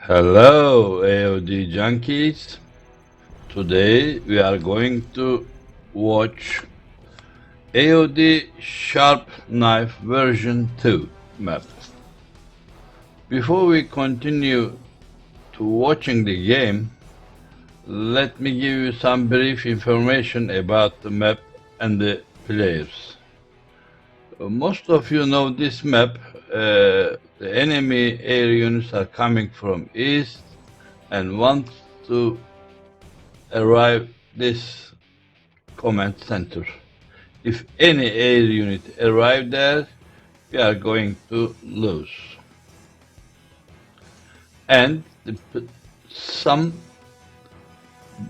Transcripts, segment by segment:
Hello, AOD junkies. Today we are going to watch AOD Sharp Knife version 2 map. Before we continue to watching the game, let me give you some brief information about the map and the players. Most of you know this map. The enemy air units are coming from east and want to arrive this command center. If any air unit arrive there, we are going to lose. And some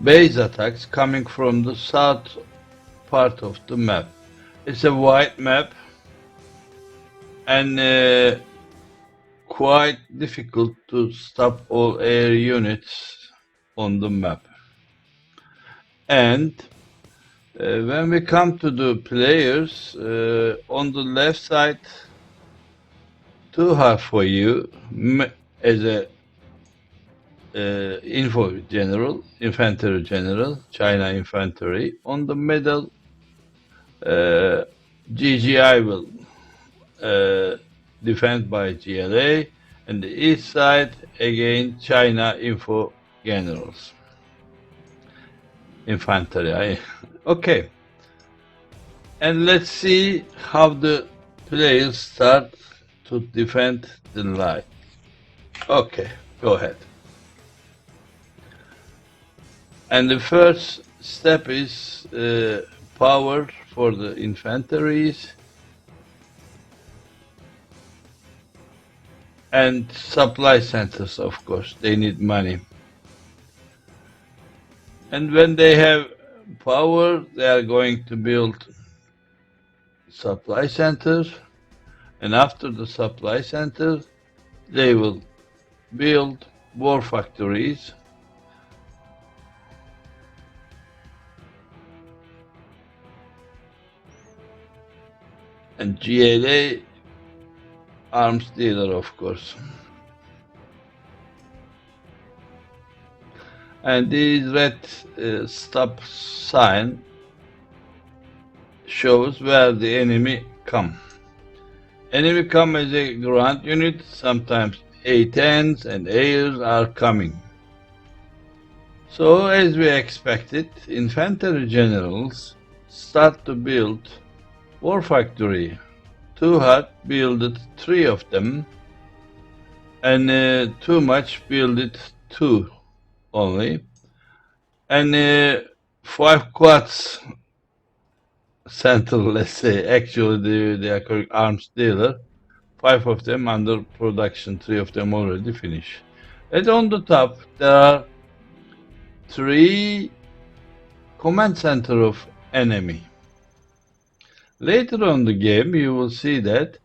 base attacks coming from the south part of the map. It's a wide map and quite difficult to stop all air units on the map. And when we come to the players, on the left side, two have for you as a infantry general, China infantry. On the middle, GGI will defend by GLA, and the east side again China info generals. Infantry. Okay. And let's see how the players start to defend the line. Okay, go ahead. And the first step is power for the infantries and supply centers, of course. They need money. And when they have power, they are going to build supply centers, and after the supply center, they will build war factories. And GLA arms dealer, of course. And this red stop sign shows where the enemy come. Enemy come as a ground unit, sometimes A-10s and Airs are coming. So as we expected, infantry generals start to build war factory. Too hard builded 3 of them, and too much builded 2 only, and 5 quads center, let's say, actually the arms dealer, 5 of them under production, 3 of them already finished. And on the top there are 3 command center of enemy. Later on the game you will see that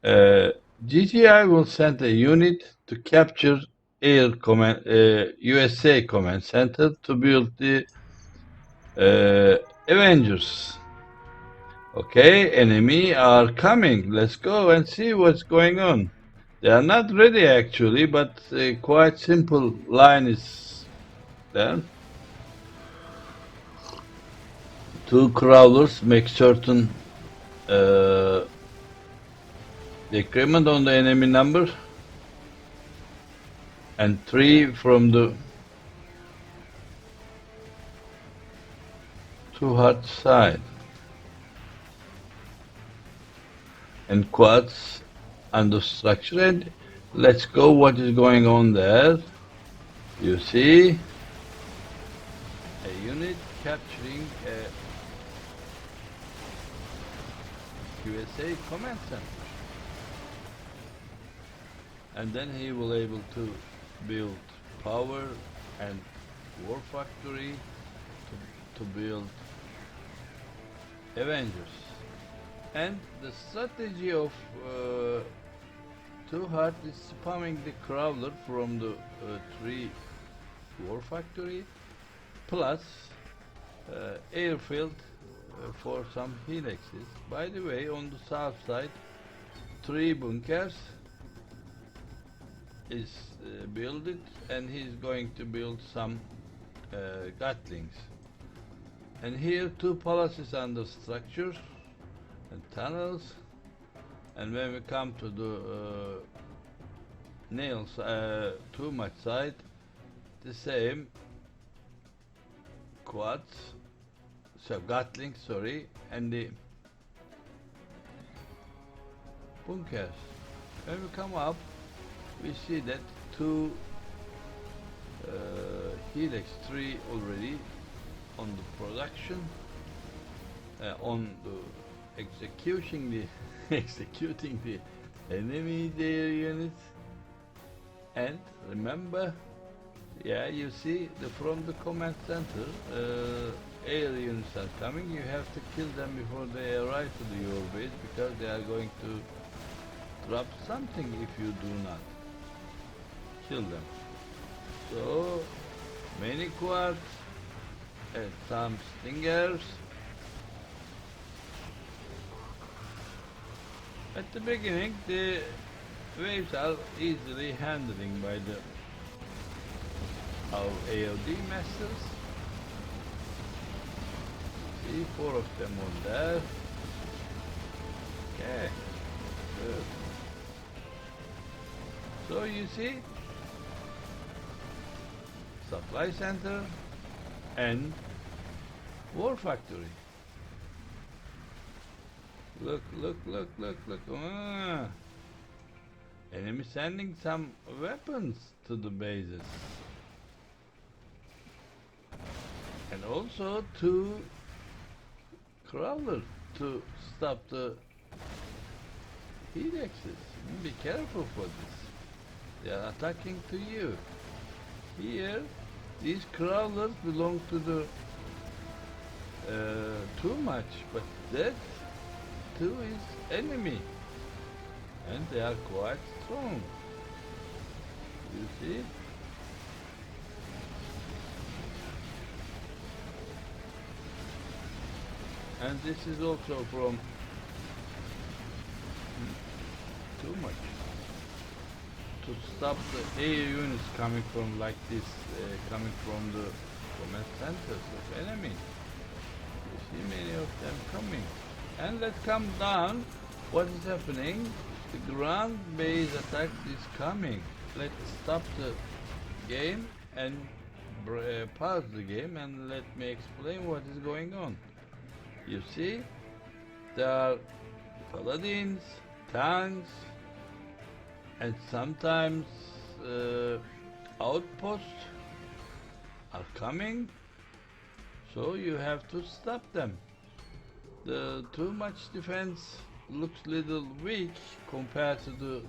GGI will send a unit to capture air command, USA command center to build the Avengers. Okay, enemy are coming. Let's go and see what's going on. They are not ready actually, but quite simple line is there. 2 crawlers make certain decrement on the enemy number, and 3 from the too hard side, and quads under structure. And let's go what is going on there. You see a unit capturing a USA command center, and then he will able to build power and war factory to build Avengers. And the strategy of Too Hard is spamming the crawler from the 3 war factory plus airfield for some helixes. By the way, on the south side, 3 bunkers is build it, and he's going to build some Gatlings. And here 2 palaces under structures and tunnels. And when we come to the nails too much side, the same quads, so Gatlings, sorry, and the bunkers. When we come up, we see that 2 helix 3 already on the production, on the executing the enemy their units. And remember, yeah, you see from the command center, air units are coming. You have to kill them before they arrive to your base, because they are going to drop something if you do not kill them. So many quads and some stingers. At the beginning, the waves are easily handling by our AOD masters. See, 4 of them on there. Okay, good. So you see, supply center and war factory. Look. Enemy sending some weapons to the bases. And also 2 crawlers to stop the helixes. Be careful for this. They are attacking to you. Here, these crawlers belong to the too much, but that too is enemy, and they are quite strong. You see? And this is also from too much. To stop the air units coming from like this, coming from the command centers of enemy. You see many of them coming. And let's come down. What is happening? The ground base attack is coming. Let's stop the game and pause the game and let me explain what is going on. You see, there are paladins, tanks, and sometimes outposts are coming, so you have to stop them. The too much defense looks little weak compared to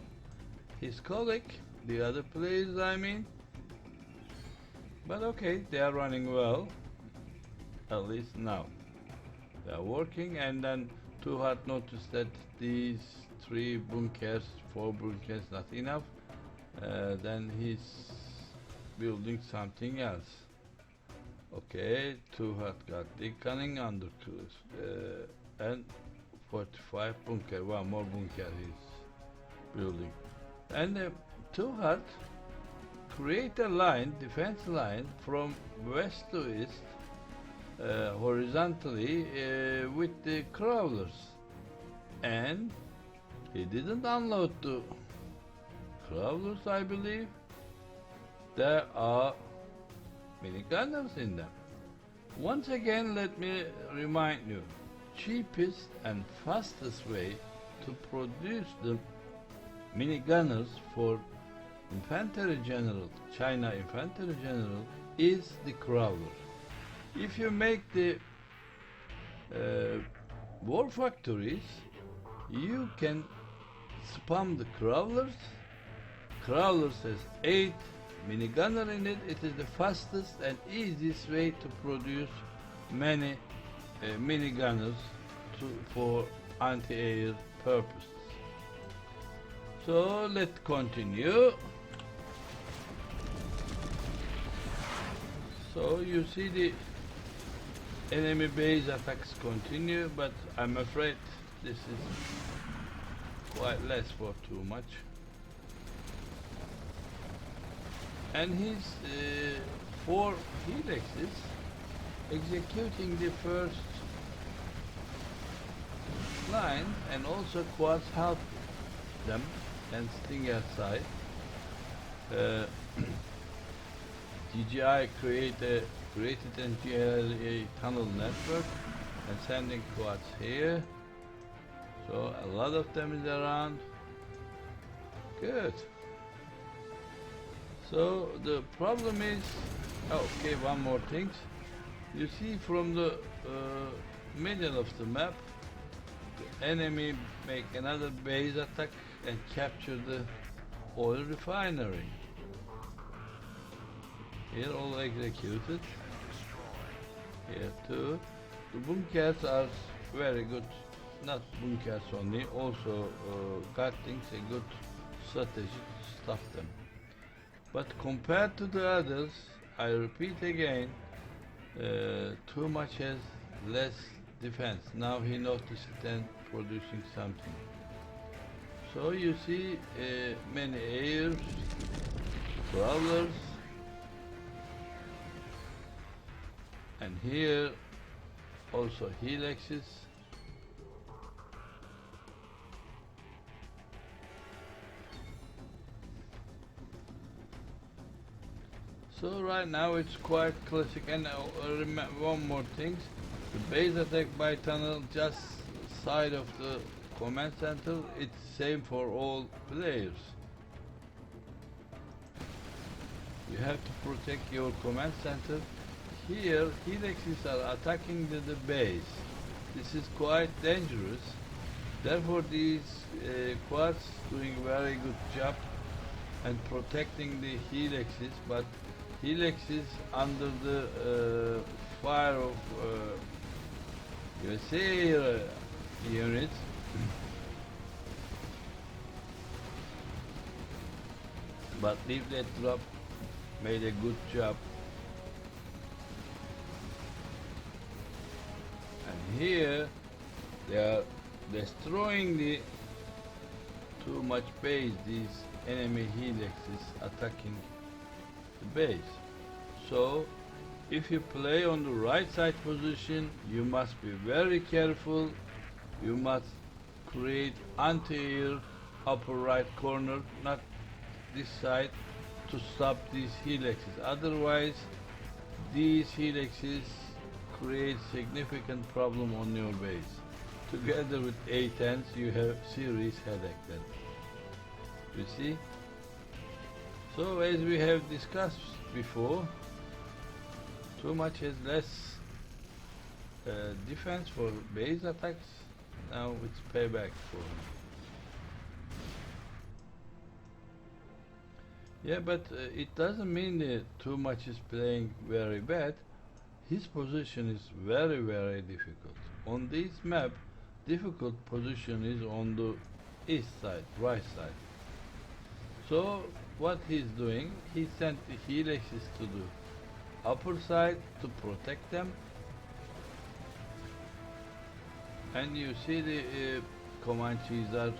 his colleague, the other players I mean. But okay, they are running well, at least now. They are working, and then Too Hard noticed that these 3 bunkers, 4 bunkers not enough. Then he's building something else. Okay, Too Hard got the cunning under cruise, and 45 bunker, 1 more bunker he's building. And Too Hard create a line, defense line from west to east, horizontally with the crawlers, and he didn't unload the crawlers, I believe. There are mini gunners in them. Once again, let me remind you, cheapest and fastest way to produce the mini gunners for infantry general, China infantry general, is the crawler. If you make the war factories, you can spam the crawlers. Crawlers has 8 mini gunner in it. It is the fastest and easiest way to produce many mini gunners for anti-air purposes. So let's continue. So you see the enemy base attacks continue, but I'm afraid this is quite less for too much. and his 4 helixes executing the first line, and also quads help them and stinger side. DJI created and GLA tunnel network and sending quads here, so a lot of them is around. Good. So the problem is, okay, one more thing. You see from the middle of the map, the enemy make another base attack and capture the oil refinery. Here all executed. Here too. The bunkers are very good. Not bunkers only, also guardings a good strategy to stop them. But compared to the others, I repeat again, too much has less defense. Now he noticed it and producing something. So you see many airs, crawlers, and here also helixes. So right now it's quite classic. And one more thing, the base attack by tunnel just side of the command center, it's same for all players. You have to protect your command center. Here helixes are attacking the base. This is quite dangerous. Therefore these quads doing very good job and protecting the helixes, but helixes under the fire of USA units. But leaflet drop made a good job. And here they are destroying the too much base, these enemy helixes attacking the base. So if you play on the right side position, you must be very careful. You must create anti-air upper right corner, not this side, to stop these helixes. Otherwise these helixes create significant problem on your base. Together with A10s you have serious headache then. You see? So as we have discussed before, too much has less defense for base attacks. Now it's payback for him. Yeah, but it doesn't mean that too much is playing very bad. His position is very difficult. On this map, difficult position is on the east side, right side. So what he's doing, he sent the helixes to the upper side to protect them. And you see the Comanches are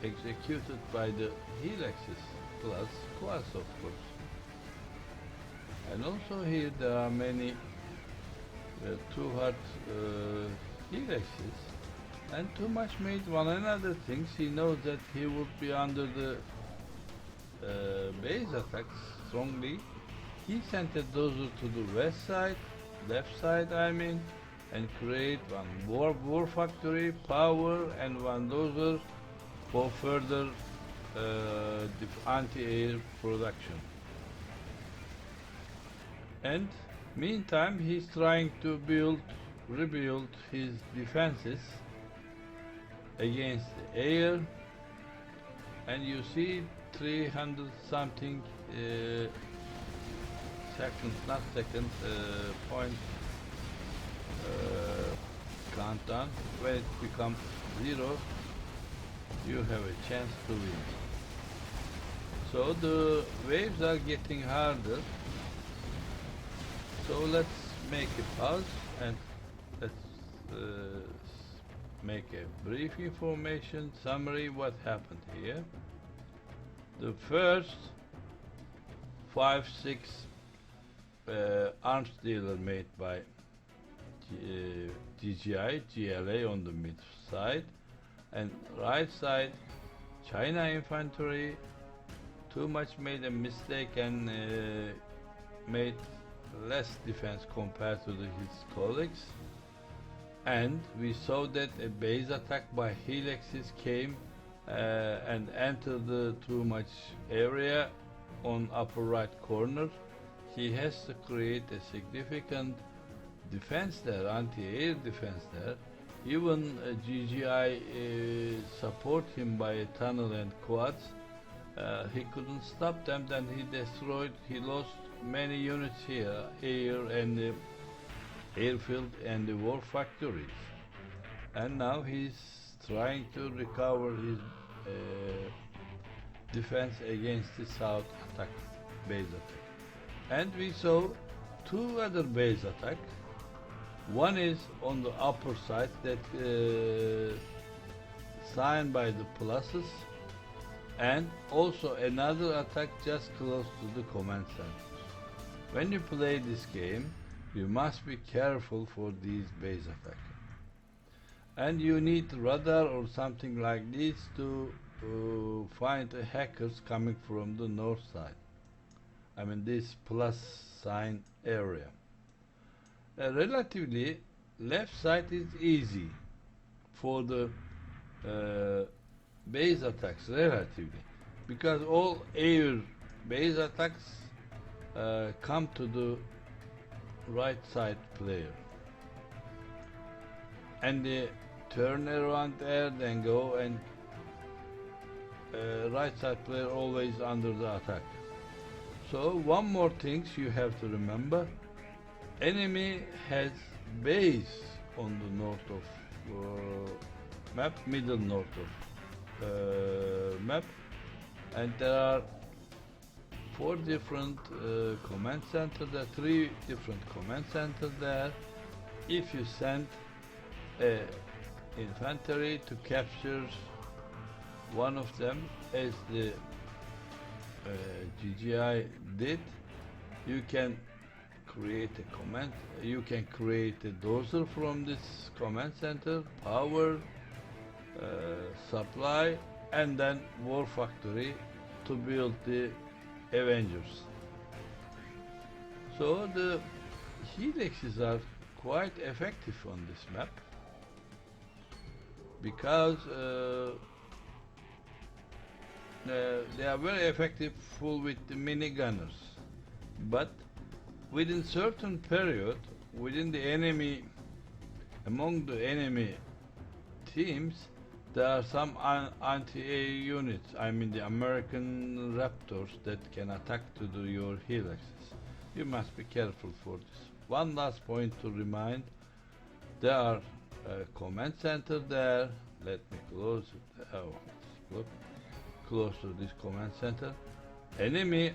executed by the helixes plus quads, of course. And also here there are many too hard helixes, and too much made one another things. He knows that he would be under the base attacks strongly. He sent a dozer to the west side, left side I mean, and create one war factory, power, and one dozer for further anti-air production. And meantime he's trying to rebuild his defenses against the air, and you see 300 something seconds, not second, point countdown. When it becomes 0, you have a chance to win. So the waves are getting harder. So let's make a pause and let's make a brief information summary what happened here. The first 5-6 arms dealer made by GGI, GLA on the mid side, and right side China infantry too much made a mistake and made less defense compared to his colleagues, and we saw that a base attack by Helixes came and entered the too much area on upper right corner. He has to create a significant defense there, anti-air defense there. Even GGI support him by a tunnel and quads. He couldn't stop them, then he lost many units here, air and the airfield and the war factories. And now he's trying to recover his defense against the south attack, base attack. And we saw two other base attack. One is on the upper side that signed by the pluses, and also another attack just close to the command centers. When you play this game, you must be careful for these base attacks. And you need radar or something like this to find the hackers coming from the north side. I mean this plus sign area. Relatively, left side is easy for the base attacks, relatively, because all air base attacks come to the right side player, and they turn around there, then go, and right side player always under the attack. So one more thing you have to remember: enemy has base on the north of map, middle north of map, and there are 4 different command centers, there are 3 different command centers there. If you send infantry to capture one of them, as the GGI did, you can create a command, you can create a dozer from this command center, power, supply, and then war factory to build the Avengers. So the helixes are quite effective on this map, because they are very effective full with the mini gunners, but within certain period, within the enemy, among the enemy teams, there are some anti-air units, I mean the American Raptors, that can attack to your helixes. You must be careful for this. One last point to remind: there are command center there. Let me close it. Oh, look, close to this command center. Enemy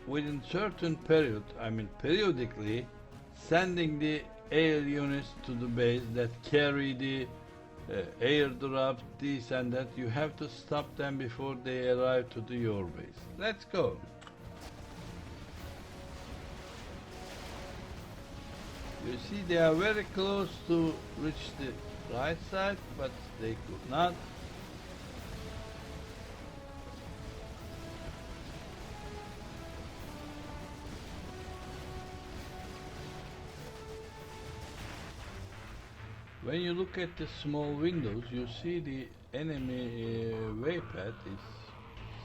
within certain period, I mean periodically, sending the air units to the base that carry the airdrop, this and that. You have to stop them before they arrive to your base. Let's go. You see, they are very close to reach the right side, but they could not. When you look at the small windows, you see the enemy way path is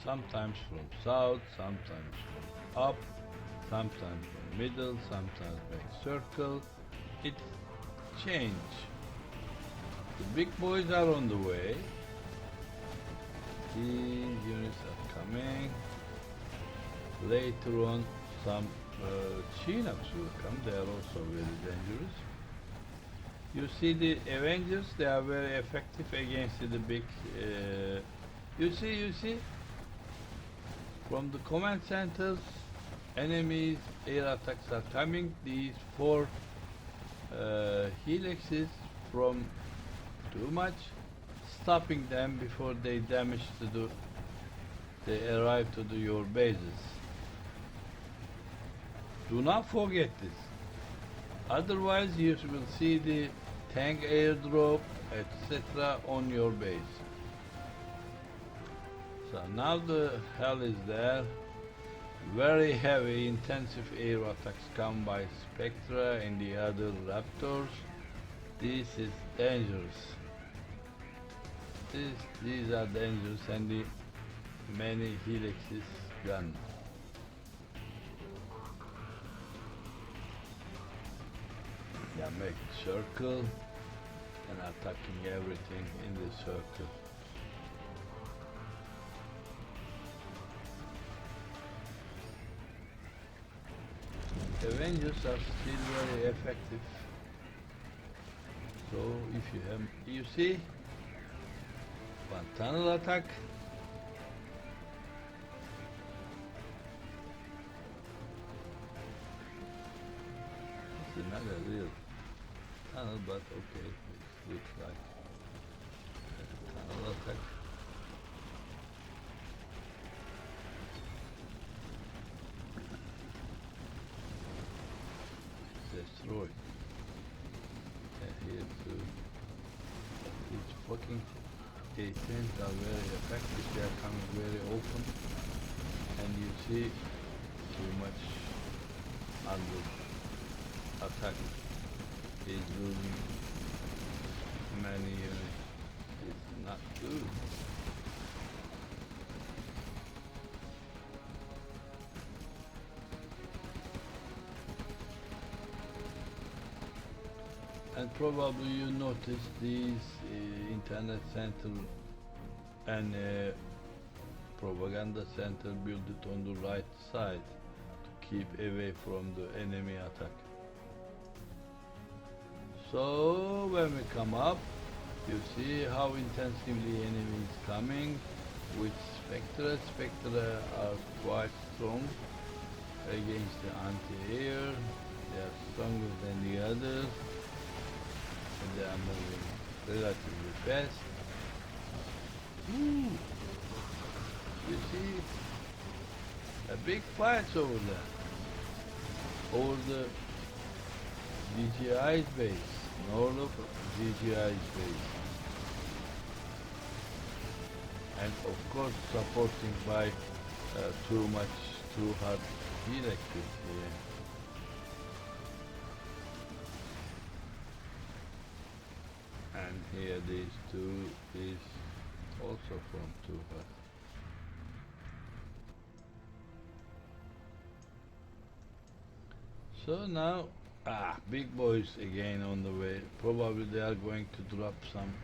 sometimes from south, sometimes from up, sometimes from middle, sometimes by circle. It change. The big boys are on the way. These units are coming. Later on, some Chinooks will come. They are also very dangerous. You see the Avengers, they are very effective against the big, you see, from the command centers, enemies, air attacks are coming. These 4 helixes from too much, stopping them before they damage they arrive to your bases. Do not forget this. Otherwise you will see the tank airdrop, etc. on your base. So now the hell is there. Very heavy intensive air attacks come by Spectra and the other Raptors. This is dangerous. These are dangerous, and the many helixes gun. Yeah, make circle and attacking everything in the circle. Avengers are still very effective. So if you have, you see, one tunnel attack. It's not a real tunnel, but okay, it looks like a tunnel attack. Destroy. And here too. These fucking A10s are very effective. They are coming very open, and you see too much under attack is losing many units. It's not good. And probably you noticed these internet center and propaganda center built it on the right side to keep away from the enemy attack. So when we come up, you see how intensively enemy is coming with Spectra. Spectra are quite strong against the anti-air. They are stronger than the others. They are moving relatively fast. Ooh. You see a big fight over there, over the DJI's base, north of DJI's base, and of course supporting by too hard helixes here. And here these two is also from 2 hut. So now, big boys again on the way. Probably they are going to drop some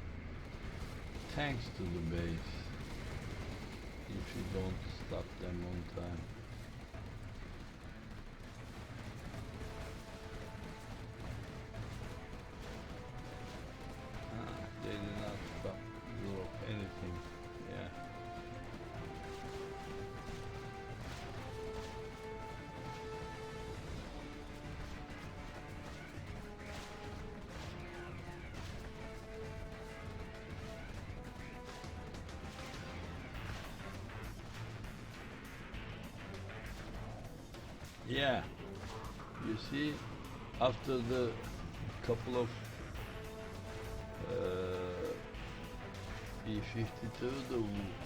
tanks to the base if you don't stop them on time. They did not stop, drop anything. Yeah. Yeah. You see, after the couple of B-52, the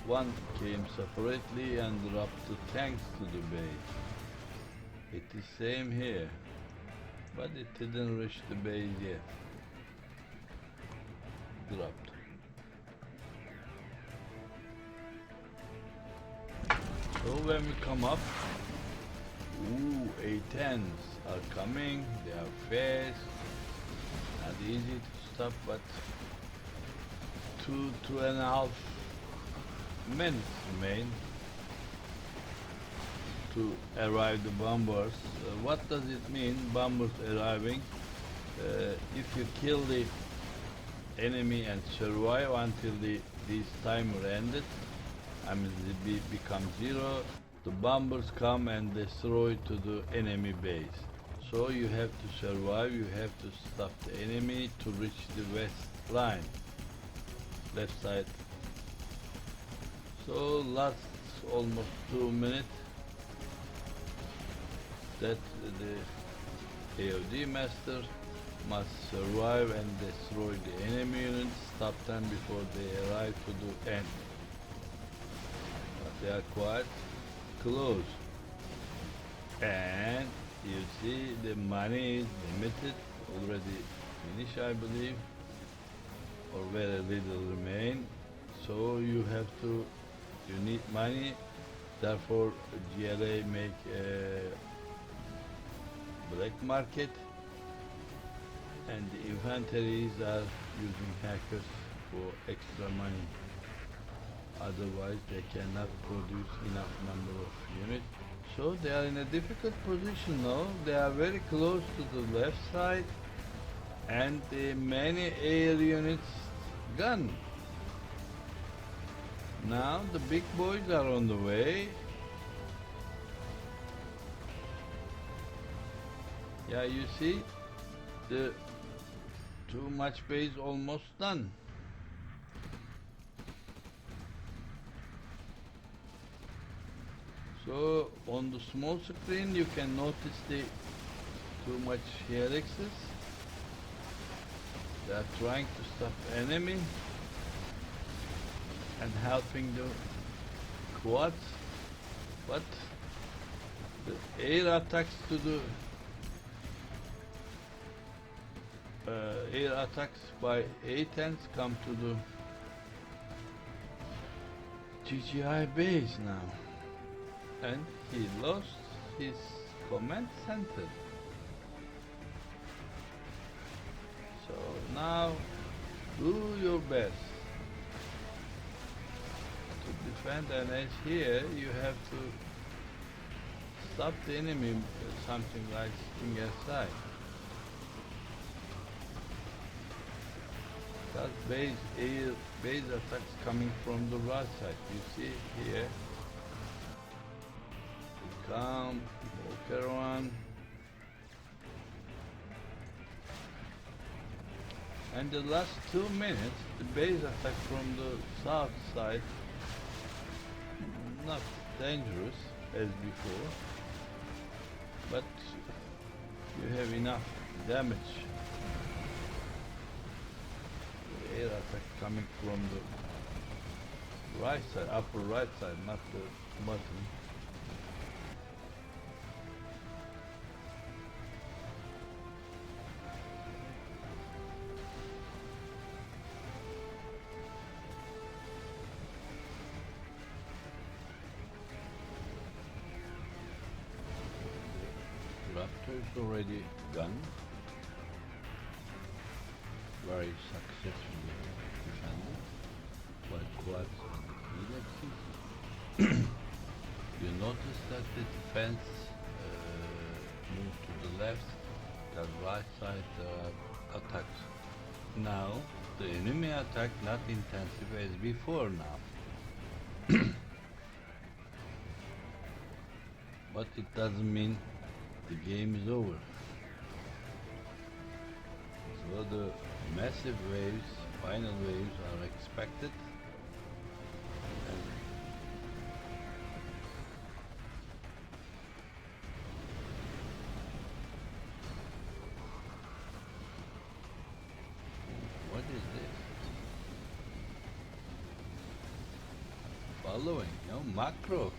one came separately and dropped the tanks to the base. It is same here, but it didn't reach the base yet. Dropped. So when we come up, A-10s are coming, they are fast, not easy to stop, but 2.5 minutes remain to arrive the bombers. What does it mean, bombers arriving? If you kill the enemy and survive until this timer ended, I mean it becomes 0, the bombers come and destroy to the enemy base. So you have to survive, you have to stop the enemy to reach the west line, left side. So lasts almost 2 minutes. that the AOD master must survive and destroy the enemy units, stop them before they arrive to the end. But they are quite close. And you see the money is limited, already finished I believe, or very little remain. So you need money, therefore GLA make a black market, and the infanteries are using hackers for extra money. Otherwise they cannot produce enough number of units. So they are in a difficult position now. They are very close to the left side, and the many air units gone. Now the big boys are on the way. Yeah, you see, the too much base almost done. So on the small screen you can notice the too much helixes. They are trying to stop enemy and helping the quads, but the air attacks to the air attacks by A-10s come to the GGI base now, and he lost his command center. So now do your best to defend, and as here you have to stop the enemy something like sitting aside. That base attacks coming from the right side. You see here, they come, walk around, and the last 2 minutes, the base attack from the south side, not dangerous as before, but you have enough damage. Air attack coming from the right side, upper right side, not the bottom. Raptor is already gone. Very successfully defended by quads and helixes. You notice that the defense moved to the left, the right side attacks. Now the enemy attack not intensive as before now. But it doesn't mean the game is over. So the massive waves, final waves are expected. And what is this? Following, no macro.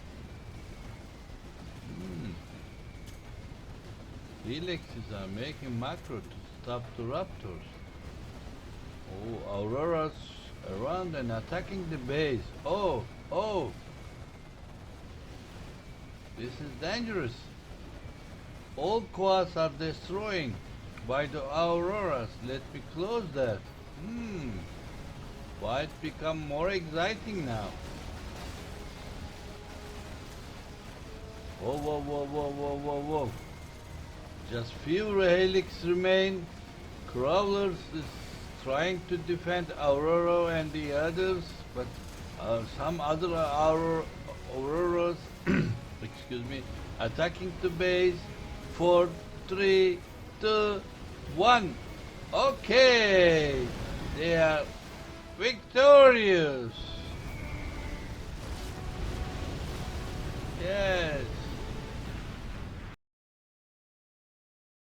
Helixes are making macro to stop the raptors. Oh, Aurora's around and attacking the base. Oh, this is dangerous. All quads are destroying by the Auroras. Let me close that. Fight become more exciting now. Whoa. Just few helix remain. Crawlers is trying to defend Aurora and the others, but some other Auroras, excuse me, attacking the base. 4, 3, 2, 1. Okay, they are victorious. Yes.